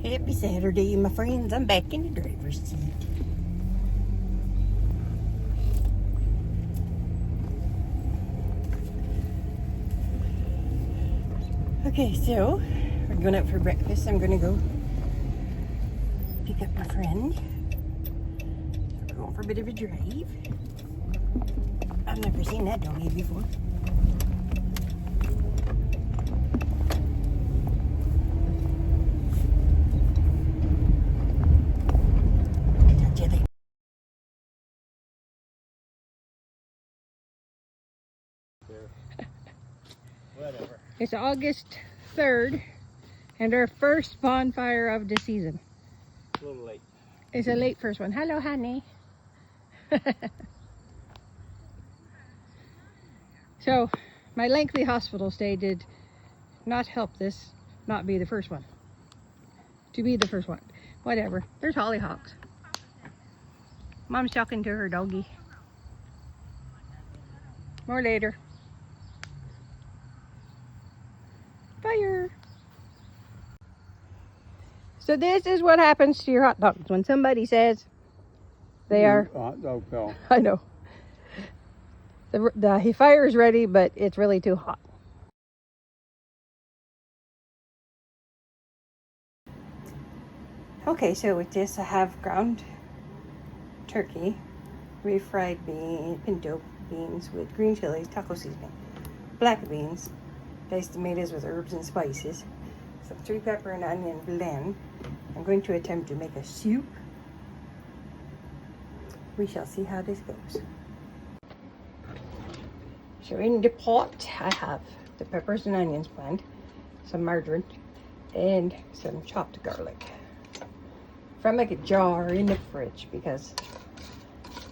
Happy Saturday, my friends. I'm back in the driver's seat. Okay, so we're going out for breakfast. I'm going to go pick up my friend. We're going for a bit of a drive. I've never seen that doggy before. Touch it. Whatever. It's August 3rd and our first bonfire of the season. A little late. It's a late first one. Hello, honey. So, my lengthy hospital stay did not help this not be the first one. To be the first one. Whatever. There's hollyhocks. Mom's talking to her doggy. More later. Fire. So this is what happens to your hot dogs when somebody says they are... Hot dog fell. I know. The fire is ready, but it's really too hot. Okay, so with this I have ground turkey, refried pinto beans with green chilies, taco seasoning, black beans, diced tomatoes with herbs and spices, some sweet pepper and onion blend. I'm going to attempt to make a soup. We shall see how this goes. So in the pot I have the peppers and onions blend, some margarine, and some chopped garlic from like a jar in the fridge because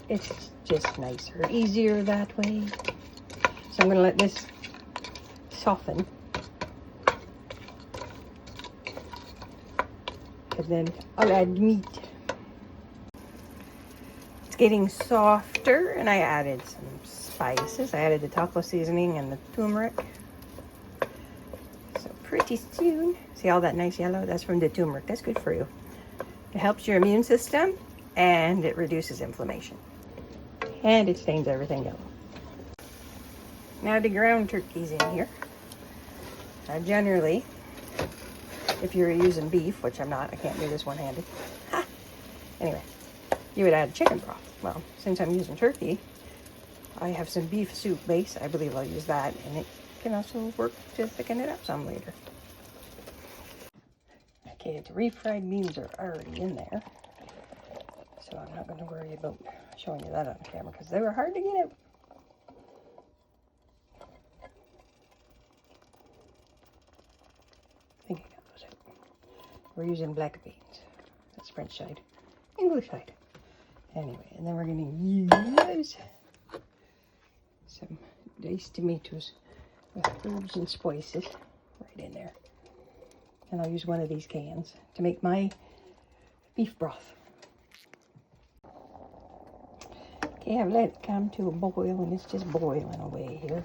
it's just nicer, easier that way. So I'm going to let this soften, and then I'll add meat. It's getting softer, and I added some spices. I added the taco seasoning and the turmeric. So pretty soon, see all that nice yellow? That's from the turmeric. That's good for you. It helps your immune system, and it reduces inflammation. And it stains everything yellow. Now the ground turkey's in here. Generally, if you're using beef, which I'm not, I can't do this one-handed. Anyway, you would add chicken broth. Well, since I'm using turkey, I have some beef soup base. I believe I'll use that, and it can also work to thicken it up some later. Okay, the refried beans are already in there, so I'm not going to worry about showing you that on camera because they were hard to get out. I think I got those out. We're using black beans. That's French side. English side. Anyway, and then we're going to use some diced tomatoes with herbs and spices right in there. And I'll use one of these cans to make my beef broth. Okay, I've let it come to a boil, and it's just boiling away here.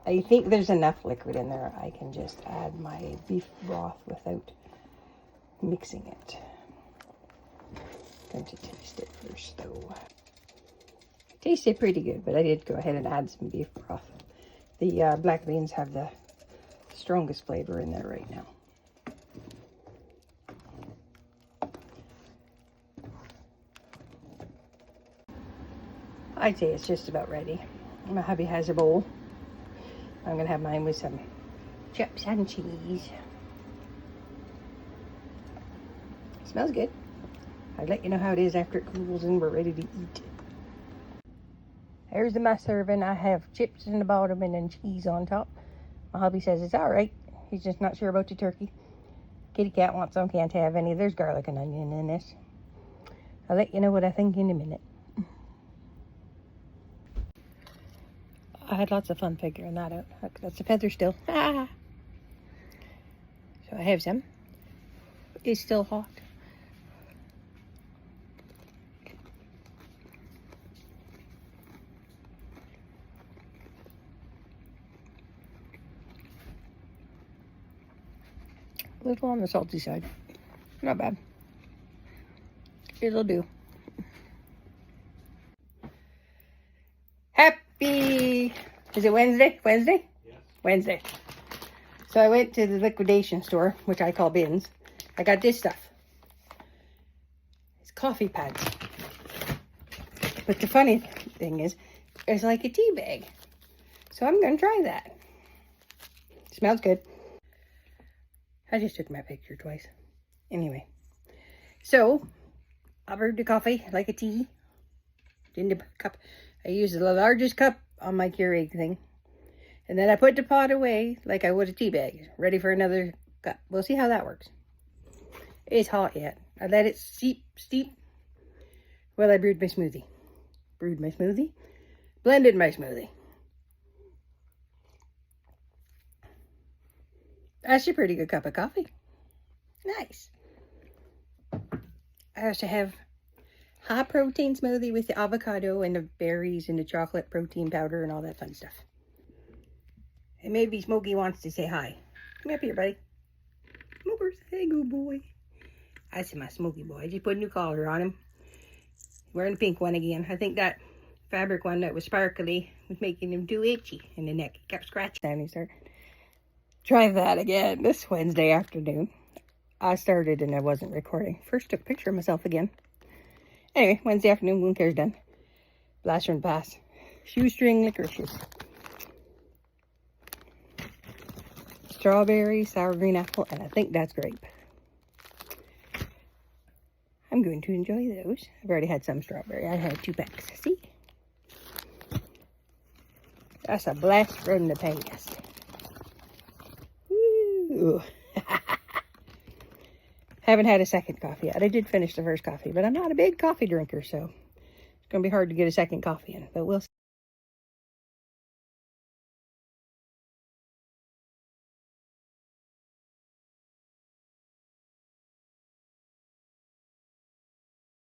I think there's enough liquid in there. I can just add my beef broth without mixing it. I'm going to taste it first, though. It tasted pretty good, but I did go ahead and add some beef broth. The black beans have the strongest flavor in there right now. I'd say it's just about ready. My hubby has a bowl. I'm going to have mine with some chips and cheese. Smells good. I'll let you know how it is after it cools and we're ready to eat. Here's my serving. I have chips in the bottom and then cheese on top. My hubby says it's all right. He's just not sure about the turkey. Kitty cat wants some, can't have any. There's garlic and onion in this. I'll let you know what I think in a minute. I had lots of fun figuring that out. Look, that's a feather still. So I have some. It's still hot. A little on the salty side. Not bad. It'll do. Happy, is it Wednesday? Wednesday? Yes. Wednesday. So I went to the liquidation store, which I call bins. I got this stuff. It's coffee pads. But the funny thing is, it's like a tea bag. So I'm going to try that. Smells good. I just took my picture twice. Anyway. So, I brewed the coffee like a tea. In the cup. I used the largest cup on my Keurig thing. And then I put the pot away like I would a tea bag. Ready for another cup. We'll see how that works. It's hot yet. I let it steep. Well, I brewed my smoothie. Blended my smoothie. That's a pretty good cup of coffee. Nice. I also have high protein smoothie with the avocado and the berries and the chocolate protein powder and all that fun stuff. And maybe Smokey wants to say hi. Come up here, buddy. Come over. Hey, good boy. I see my Smokey boy. I just put a new collar on him. Wearing the pink one again. I think that fabric one that was sparkly was making him too itchy in the neck. He kept scratching. And he started. Try that again this Wednesday afternoon. I started and I wasn't recording. First took a picture of myself again. Anyway, Wednesday afternoon, wound care's done. Blast from the past. Shoestring licorices. Strawberry, sour green apple, and I think that's grape. I'm going to enjoy those. I've already had some strawberry. I had 2 packs. See? That's a blast from the past. Woo! Haven't had a second coffee yet. I did finish the first coffee, but I'm not a big coffee drinker, so it's going to be hard to get a second coffee in, but we'll see.